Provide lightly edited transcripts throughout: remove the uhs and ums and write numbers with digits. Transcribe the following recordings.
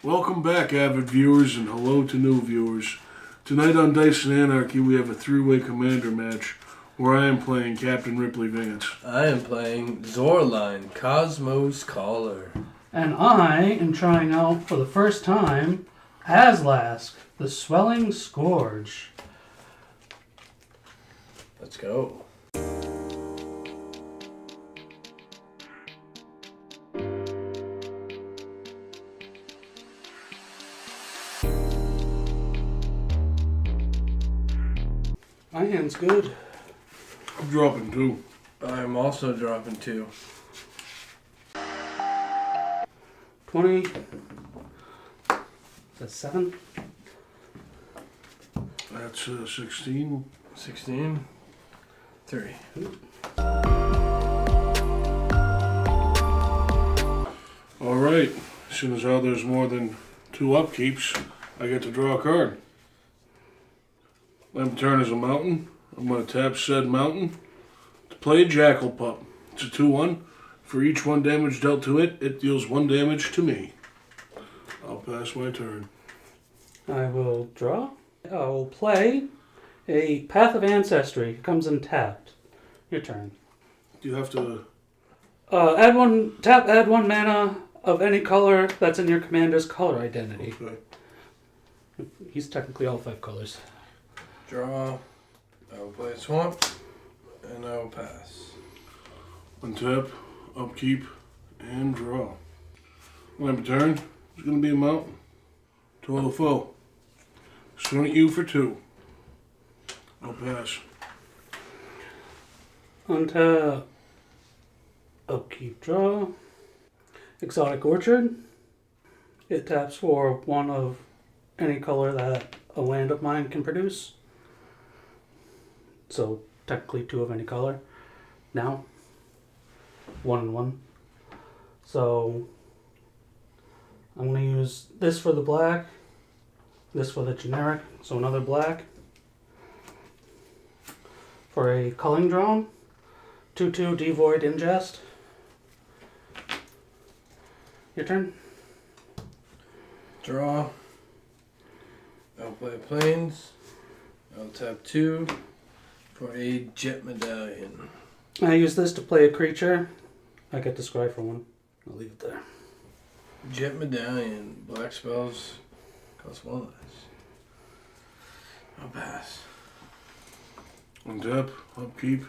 Welcome back, avid viewers, and hello to new viewers. Tonight on Dice and Anarchy, we have a three-way commander match where I am playing Captain Ripley Vance. I am playing Zorline, Cosmos Caller. And I am trying out for the first time Aslask, the Swelling Scourge. Let's go. My hand's good. I'm dropping 2. I'm also dropping 2. 20. That's 7. That's 16. 16. 3. Alright, as soon as there's more than 2 upkeeps, I get to draw a card. My turn is a mountain. I'm going to tap said mountain to play a Jackal Pup. It's a 2-1. For each 1 damage dealt to it, it deals 1 damage to me. I'll pass my turn. I will draw. I will play a Path of Ancestry. It comes in tapped. Your turn. You have to... Add 1 mana of any color that's in your commander's color identity. Okay. He's technically all 5 colors. Draw. I will play a swamp. And I will pass. Untap, upkeep, and draw. My turn is going to be a mountain. To the foe. Swing at you for 2. I'll pass. Untap, upkeep, draw. Exotic Orchard. It taps for 1 of any color that a land of mine can produce. So technically 2 of any color. Now 1 and 1. So I'm going to use this for the black, this for the generic, so another black. For a culling drone, 2/2 devoid ingest. Your turn. Draw. I'll play plains. I'll tap 2 for a jet medallion. I use this to play a creature. I get to scry for 1. I'll leave it there. Jet medallion. Black spells cost 1 less. I'll pass. Untap, upkeep,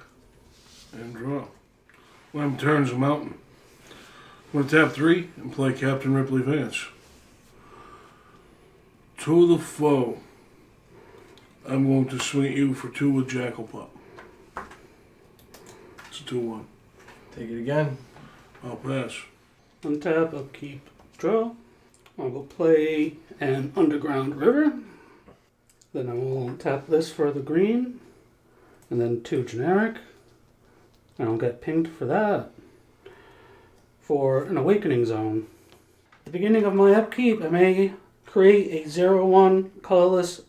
and draw. My turn's a mountain. I'm going to tap 3 and play Captain Ripley Vance. To the foe. I'm going to swing at you for 2 with Jackal Pup. It's a 2-1. Take it again. I'll pass. Untap, upkeep, draw. I will play an Underground River. Then I will tap this for the green. And then 2 generic. And I'll get pinged for that. For an Awakening Zone. At the beginning of my upkeep, I may create a 0/1 colorless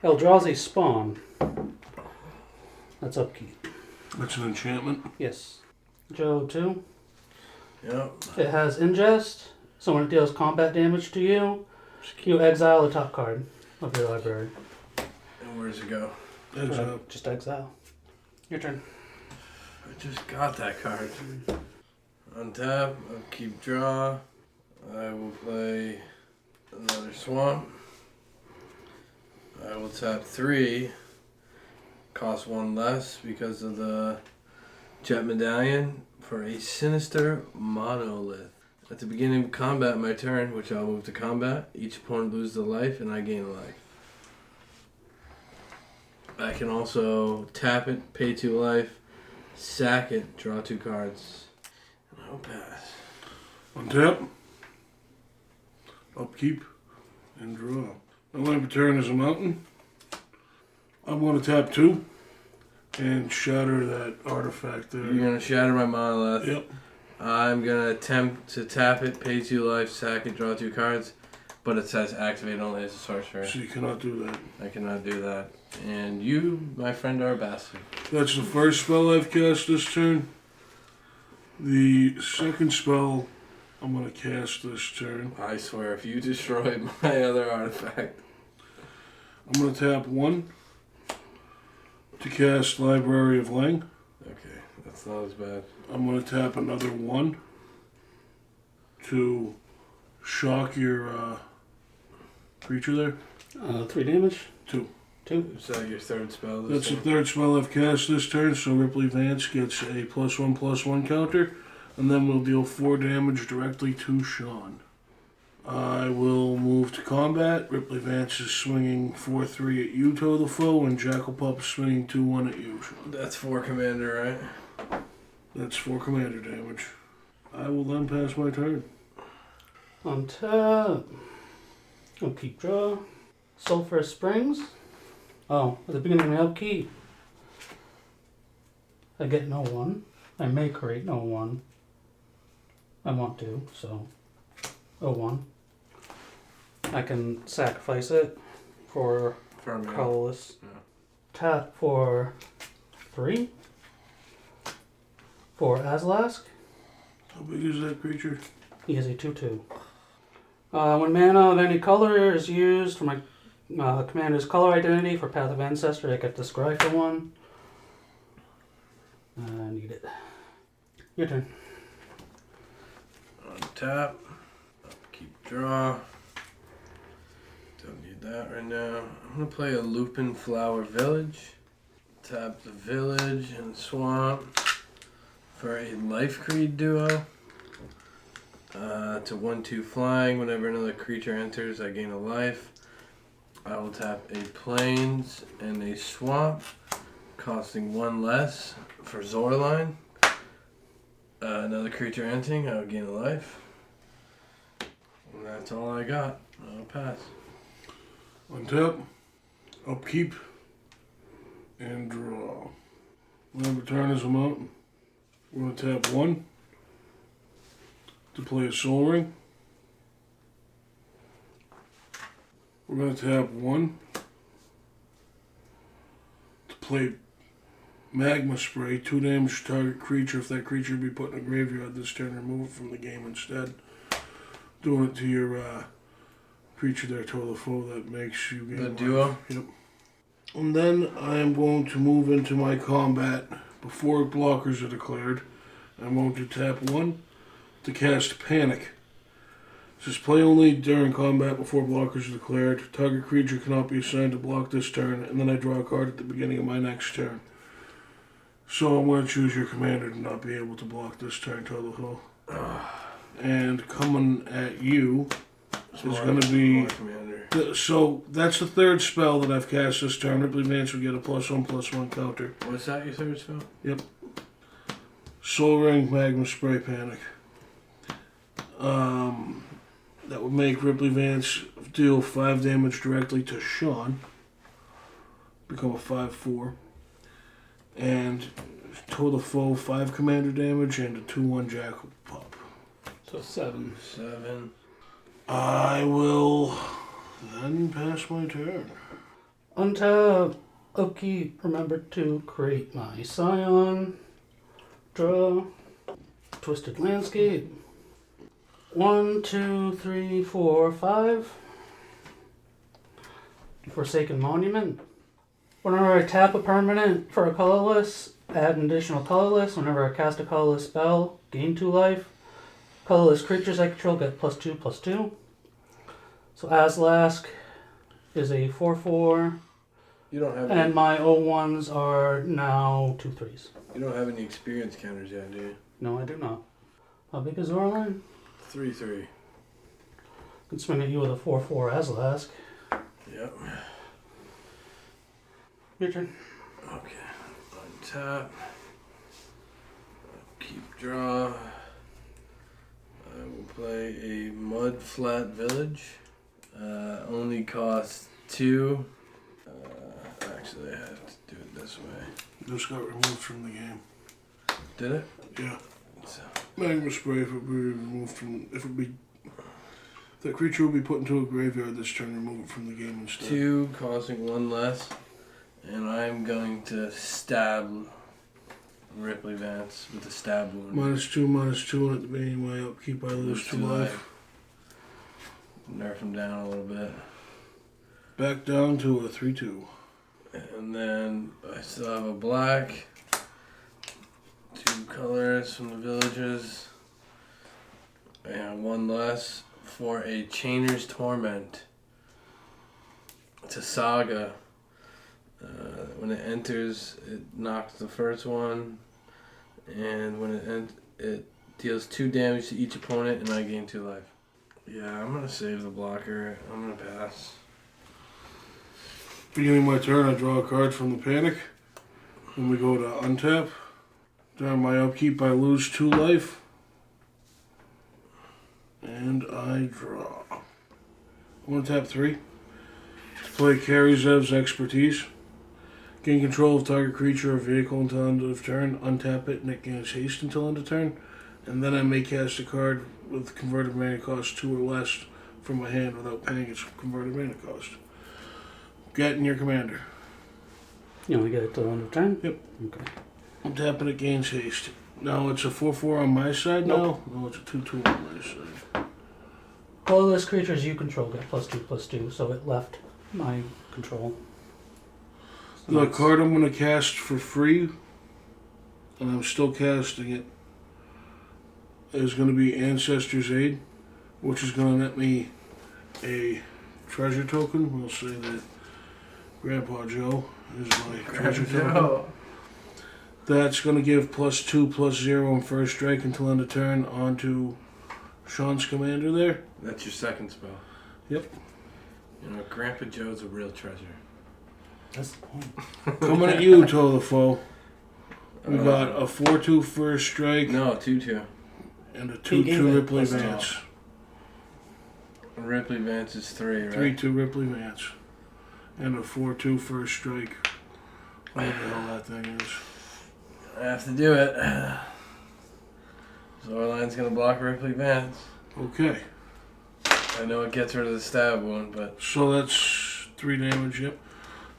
Eldrazi spawn. That's upkeep. That's an enchantment. Yes. Joe 2. Yep. It has ingest, so when it deals combat damage to you, you exile a top card of your library. And where does it go? Exile. Just exile. Your turn. I just got that card. Untap, upkeep, draw. I will play another swamp. I will tap 3. Cost 1 less because of the jet medallion for a sinister monolith. At the beginning of combat, my turn, which I'll move to combat, each opponent loses a life and I gain a life. I can also tap it, pay 2 life, sack it, draw 2 cards, and I'll pass. Untap, upkeep, and draw. My turn is a mountain. I'm going to tap 2 and shatter that artifact there. You're going to shatter my monolith. Yep. I'm going to attempt to tap it, pay 2 life, sack it, draw 2 cards, but it says activate only as a sorcerer. So you cannot do that. I cannot do that. And you, my friend, are a bastard. That's the first spell I've cast this turn. The second spell I'm going to cast this turn. I swear, if you destroy my other artifact. I'm going to tap 1 to cast Library of Lang. Okay, that's not as bad. I'm going to tap another 1 to shock your creature there. 3 damage. 2. 2. Is that your third spell? That's the third spell I've cast this turn, so Ripley Vance gets a +1/+1 counter, and then we'll deal 4 damage directly to Sean. I will move to combat. Ripley Vance is swinging 4-3 at you, Toe the Foe, and Jackalpup's swinging 2-1 at you, Sean. That's 4 commander, right? That's 4 commander damage. I will then pass my turn. On tap. I'll keep draw. Sulphur Springs. Oh, at the beginning of my upkeep, I get no 1. I may create no 1. I want to, so 0-1. I can sacrifice it for colorless. Yeah. Tap for 3. For Azlask. How big is that creature? He is a 2/2. When mana of any color is used for my commander's color identity for Path of Ancestor, I get to scry for 1. I need it. Your turn. On tap. Keep draw. Don't need that right now. I'm going to play a Lupin Flower Village. Tap the village and swamp for a Life Creed duo. To 1/2 flying. Whenever another creature enters, I gain a life. I will tap a plains and a swamp, costing 1 less for Zorline. Another creature entering, I'll gain a life. And that's all I got. I'll pass. Untap, upkeep, and draw. Whenever turn is a mountain, we're going to tap 1 to play a Soul Ring. We're going to tap 1 to play Magma Spray, 2 damage to target creature. If that creature be put in a graveyard this turn, remove it from the game instead. Doing it to your creature there, Toe the Foe, that makes you gain The life. duo? Yep. And then I am going to move into my combat before blockers are declared. I'm going to tap 1 to cast Panic. It says play only during combat before blockers are declared. Target creature cannot be assigned to block this turn, and then I draw a card at the beginning of my next turn. So I'm going to choose your commander to not be able to block this turn, Toe the Foe. And coming at you is going to be... So that's the third spell that I've cast this turn. Ripley Vance will get a +1/+1 counter. Was that your third spell? Yep. Soul Ring, Magma Spray, Panic. That would make Ripley Vance deal 5 damage directly to Sean. Become a 5/4. And Toe the Foe 5 commander damage and a 2/1 Jackal Pup. So 7. 7. I will then pass my turn. Untap, upkeep, remember to create my Scion. Draw. Twisted Landscape. 1, 2, 3, 4, 5. Forsaken Monument. Whenever I tap a permanent for a colorless, add an additional colorless. Whenever I cast a colorless spell, gain 2 life. Colorless creatures I control get +2/+2. So Azlask is a 4/4. You don't have And my 0-1s are now 2/3s. You don't have any experience counters yet, do you? No, I do not. How big is Zorline? 3/3. Can swing at you with a 4/4 Azlask. Yep. Your turn. Okay. Untap. Keep draw. I will play a Mud Flat Village. Only costs 2. Actually, I have to do it this way. This got removed from the game. Did it? Yeah. So, Magma Spray, if that creature will be put into a graveyard this turn, remove it from the game instead. 2 costing 1 less. And I'm going to stab Ripley Vance with the stab wound. -2, -2, and at the beginning of my upkeep, I lose 2 life. Nerf him down a little bit. Back down to a 3/2. And then I still have a black. 2 colors from the villages. And 1 less for a Chainer's Torment. It's a saga. When it enters, it knocks the first one. And when it deals 2 damage to each opponent, and I gain 2 life. Yeah, I'm going to save the blocker. I'm going to pass. Beginning my turn, I draw a card from the panic. Then we go to untap. During my upkeep, I lose 2 life. And I draw. I'm going to tap 3. Play Karizev's Expertise. Gain control of target creature or vehicle until end of turn. Untap it and it gains haste until end of turn. And then I may cast a card with converted mana cost 2 or less from my hand without paying its converted mana cost. Get in your commander. You only get it till end of turn? Yep. Okay. I'm tapping it, gains haste. Now it's a 4/4 on my side Nope. now? No, it's a 2/2 on my side. Colorless creatures you control get +2/+2, so it left my control. So The that's- card I'm going to cast for free, and I'm still casting it, is going to be Ancestor's Aid, which is going to net me a treasure token. We'll say that Grandpa Joe is my treasure token. That's going to give +2/+0 on first strike until end of turn onto Sean's commander there. That's your second spell. Yep. You know, Grandpa Joe's a real treasure. That's the point. Coming at you, Tolafo. We got a 4/2 first strike No, 2/2. and a He gave 2/2 it Ripley +2. Vance. Ripley Vance is 3, right? 3/2 Ripley Vance. And a 4/2 first strike. Whatever the hell that thing is. I have to do it. Zorline's gonna block Ripley Vance. Okay. I know it gets rid of the stab wound, but So that's 3 damage, yep.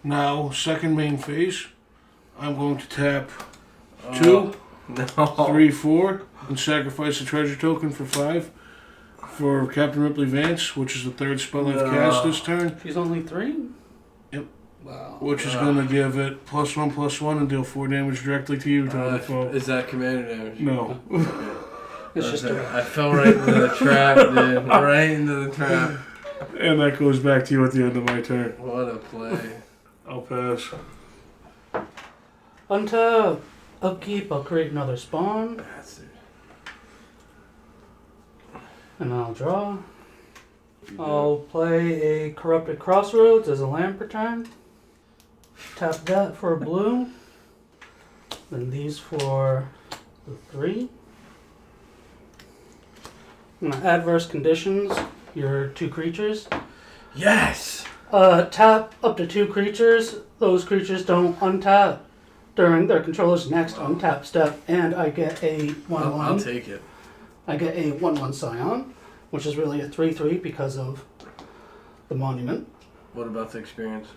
Now, second main phase. I'm going to tap 2, no. 3, 4, and sacrifice a treasure token for 5 for Captain Ripley Vance, which is the 3rd spell I've cast this turn, She's only 3? Yep. Wow. which is going to give it +1/+1 and deal 4 damage directly to you, Tolafo. Is that commander damage? No. It's just I fell right into the trap, dude. Right into the trap. And that goes back to you at the end of my turn. What a play. I'll pass. untap. Upkeep, I'll create another spawn, Bastard. and I'll draw. I'll play a Corrupted Crossroads as a land per turn. Tap that for a blue. Then these for the 3. Now, adverse conditions, your 2 creatures. Yes! Tap up to 2 creatures. Those creatures don't untap during their controller's next untap step, and I get a 1/1. I'll take it. I get a 1/1 Scion, which is really a 3/3 because of the monument. What about the experience?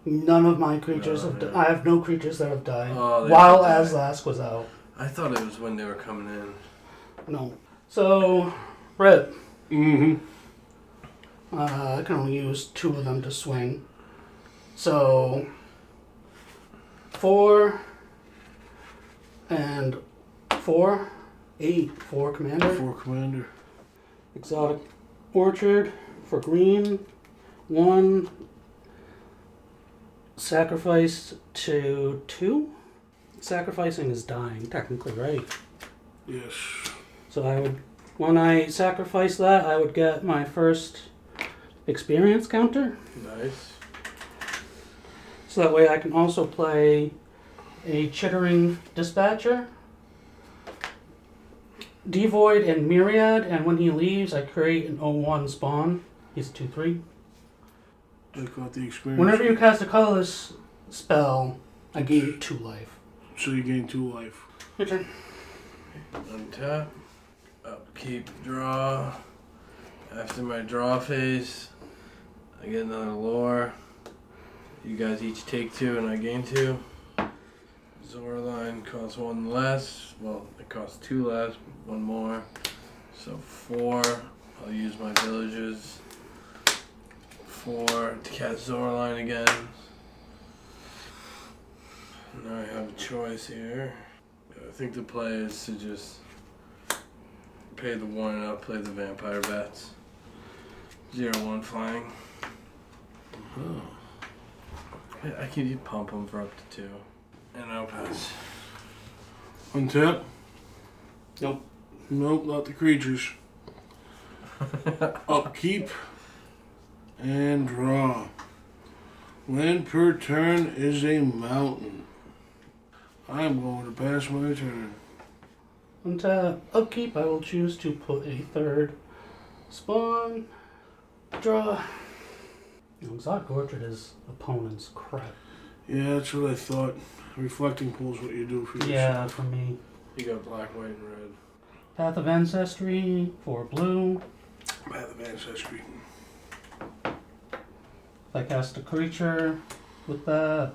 None of my creatures No, have yeah. I have no creatures that have died Oh, they while have to die. Azlask was out. I thought it was when they were coming in. No. So, red. Mm-hmm. I can only use 2 of them to swing. So, 4 and 4. 8 for commander. 4 commander. Exotic Orchard for green. 1. Sacrifice to 2. Sacrificing is dying, technically, right? Yes. So I would, when I sacrifice that, I would get my first experience counter. Nice. So that way I can also play a Chittering Dispatcher, Devoid and Myriad, and when he leaves, I create an 0/1 spawn. He's 2/3. Take out the experience. Whenever you cast a colorless spell, I gain 2 life. So you gain 2 life. Your turn. Untap. Upkeep. Draw. After my draw phase, I get another lore. You guys each take 2 and I gain 2. Zoraline costs one less. Well, it costs two less, one more. So 4. I'll use my villages. 4 to cast Zoraline again. Now I have a choice here. I think the play is to just pay the 1 and I'll play the vampire bats. 0-1 flying. Oh. I can pump them for up to 2. And I'll pass. Untap. Nope. Nope, not the creatures. Upkeep and draw. Land per turn is a mountain. I'm going to pass my turn. Untap. Upkeep. I will choose to put a 3rd spawn. Draw. Exotic Orchard is opponent's crap. Yeah, that's what I thought. Reflecting pool's what you do for yourself. Yeah, for me. You got black, white, and red. Path of Ancestry for blue. Path of Ancestry. If I cast a creature with that,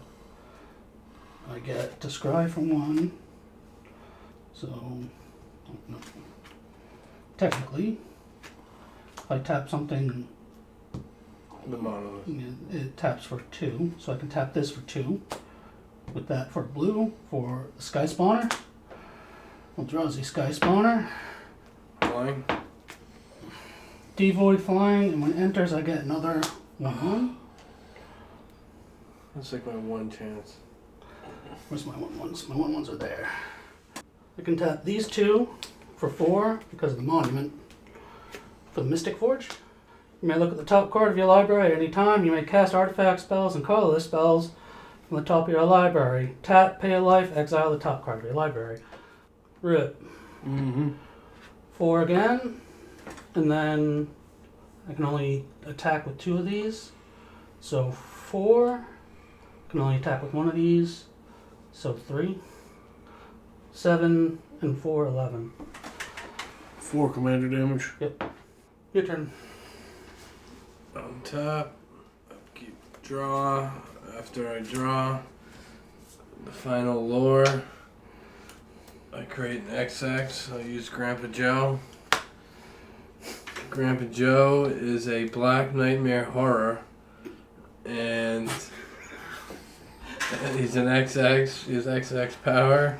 I get to scry for 1. So, oh, no. Technically, if I tap something, The monolith. it taps for 2. So I can tap this for 2. With that for blue for the Sky Spawner. I'll draw the Sky Spawner. Flying. Devoid flying, and when it enters, I get another 1/1. That's like my one chance. Where's my 1/1s? My 1/1s are there. I can tap these 2 for 4 because of the monument for the Mystic Forge. You may look at the top card of your library at any time. You may cast artifact spells and colorless spells from the top of your library. Tap, pay a life, exile the top card of your library. Rip. Mm-hmm. 4 again, and then I can only attack with 2 of these. So 4, can only attack with 1 of these. So 3, 7, and 4, 11. 4 commander damage. Your turn. Untap. Upkeep. Draw. After I draw the final lore, I create an XX. I'll use Grandpa Joe. Grandpa Joe is a black nightmare horror, and he's an XX. He has XX power,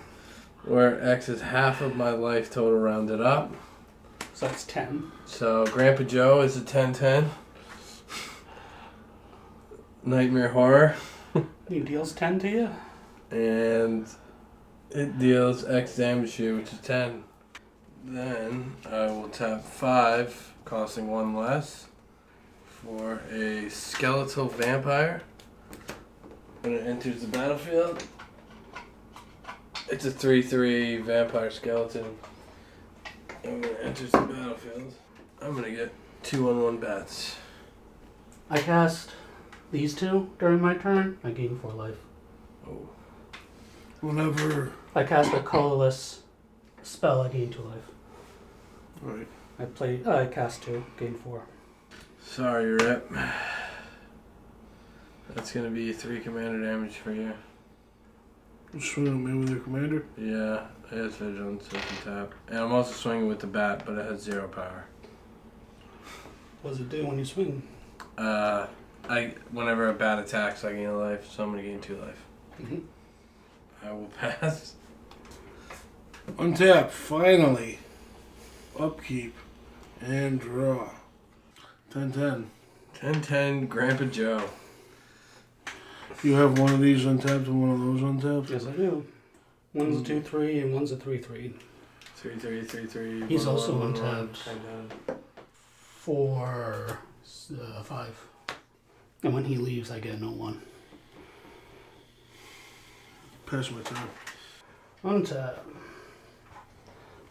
where X is half of my life total rounded up. So that's 10. So Grandpa Joe is a 10/10. Nightmare horror. He deals 10 to you? And it deals X damage to you, which is 10. Then I will tap 5, costing 1 less, for a skeletal vampire. When it enters the battlefield, it's a 3/3 vampire skeleton. And when it enters the battlefield, I'm going to get 2/1 bats. I cast these 2 during my turn. I gain 4 life. Oh. Whenever. I cast a colorless spell. I gain 2 life. Right. I cast 2, gain 4. Sorry, Rip. That's going to be 3 commander damage for you. Just swing at me with your commander. Yeah, it has vigilance, so you can tap. And I'm also swinging with the bat, but it has 0 power. What does it do when you swing? Whenever a bat attacks, I gain a life, so I'm going to gain 2 life. Mm-hmm. I will pass. Untap, finally. Upkeep and draw. 10/10. 10/10, Grandpa Joe. You have one of these untapped and one of those untapped? Yes, I do. One's a 2/3 and one's a 3/3. 3/3, 3/3. He's also 1/1, untapped. 10/10. For 5. And when he leaves, I get no 1. Pass my turn. Untap.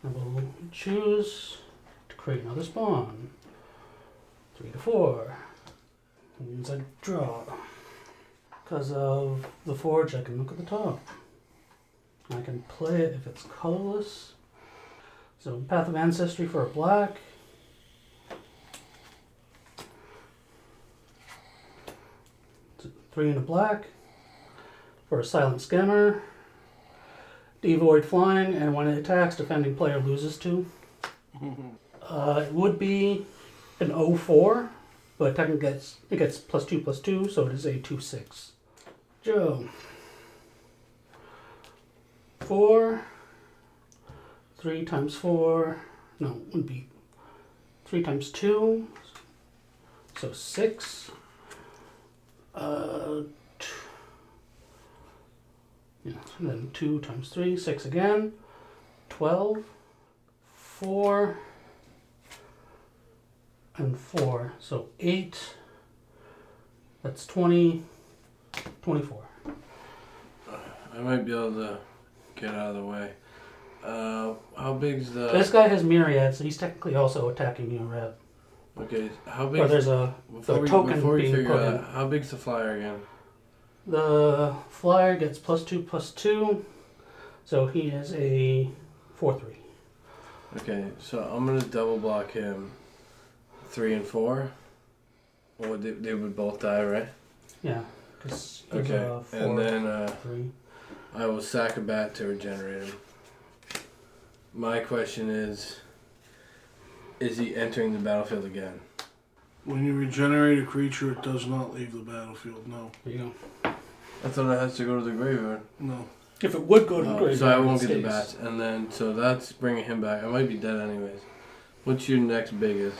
I will choose to create another spawn. 3 to 4. That means I draw. Because of the forge, I can look at the top. I can play it if it's colorless. So Path of Ancestry for a black. It's 3 and a black. For a Silent Scammer. devoid flying, and when it attacks, defending player loses 2. It would be an 0-4, but technically it gets +2/+2, so it is a 2/6. Joe. 4. 3 times 4. No, it wouldn't be 3 times 2. So 6. Yeah, and then 2 times 3, 6 again. 12. 4. And 4. So 8. That's 20. 24. I might be able to get out of the way. How big's the... This guy has myriad, so he's technically also attacking your rep. Okay, how Or big... there's a token before we being figure put out, in. how big's the flyer again? The flyer gets +2/+2, so he is a 4/3. Okay, so I'm gonna double block him. 3 and 4. Well, they would both die, right? Yeah, because he's Okay, a 4, and then 3. I will sack a bat to regenerate him. My question is he entering the battlefield again? When you regenerate a creature, it does not leave the battlefield. No. There you I thought it has to go to the graveyard. No. go. If it would go to the graveyard, so I won't it get the stays. bats. And then, so that's bringing him back. I might be dead anyways. What's your next biggest?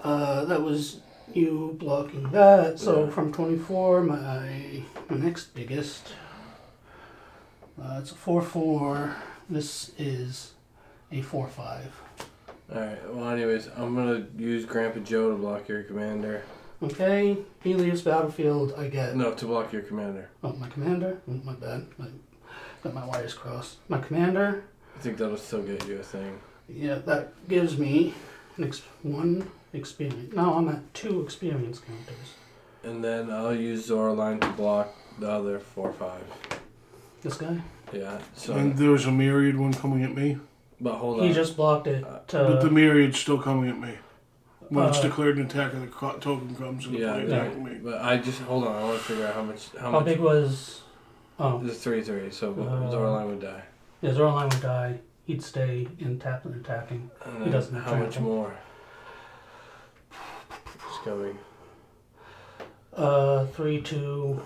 That was you blocking that. So Yeah. from 24, my next biggest. It's a 4/4. This is a 4/5. Alright, well anyways, I'm gonna use Grandpa Joe to block your commander. Okay, he leaves battlefield. I get. No, to block your commander. Oh, my commander. My bad. I got my wires crossed. My commander. I think that'll still get you a thing. Yeah, that gives me one experience. No, I'm at 2 experience counters. And then I'll use Zoraline to block the other 4/5. This guy. Yeah, so... And there's a myriad one coming at me. But hold on. He just blocked it. But the myriad's still coming at me. When it's Uh, declared an attack and the token comes and Yeah, play yeah. attacking me. But I just... Hold on, I want to figure out how How much... big was? Oh, It's 3/3, so Zoraline would die. yeah. Zoraline would die. He'd stay in tapped and attacking. And He then doesn't how much trample. more? It's coming. 3, 2.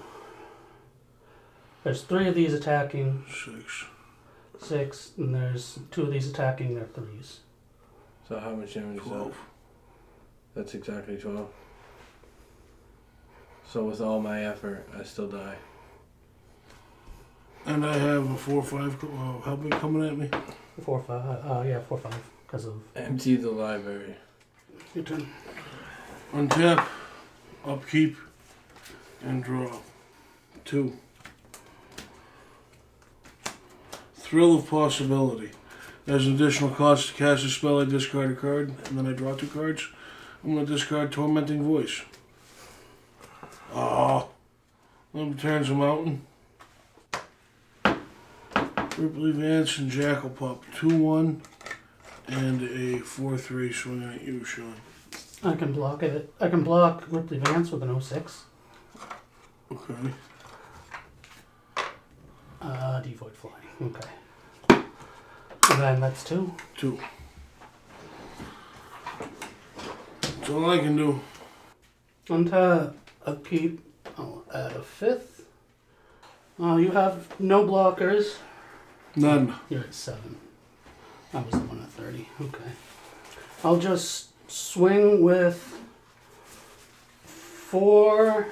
There's 3 of these attacking. 6. 6, and there's 2 of these attacking. They're 3s. So how much damage is that? 12. That's exactly 12. So with all my effort, I still die. And I have a 4/5. How big coming at me? 4, 5. Yeah, 4, 5. Because of Empty the library. your turn. Untap, upkeep, and draw. 2. Thrill of Possibility. As an additional cost to cast a spell, I discard a card, and then I draw 2 cards. I'm going to discard Tormenting Voice. Oh. Then returns a mountain. Ripley Vance and Jackal Pup. 2/1 and a 4/3 swinging at you, Sean. I can block it. I can block Ripley Vance with an 06. Okay. Devoid flying. Okay. And then that's 2. 2. That's all I can do. Untap, upkeep. I'll add a 5th. You have no blockers. None. You're at 7. I was the one at 30. Okay. I'll just swing with 4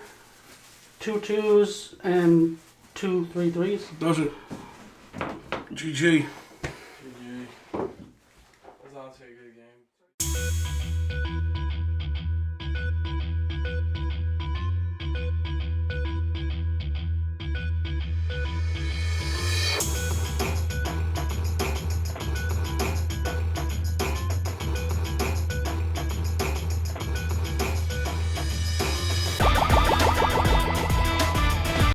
2/2s and 2 3/3s. Does it. GG.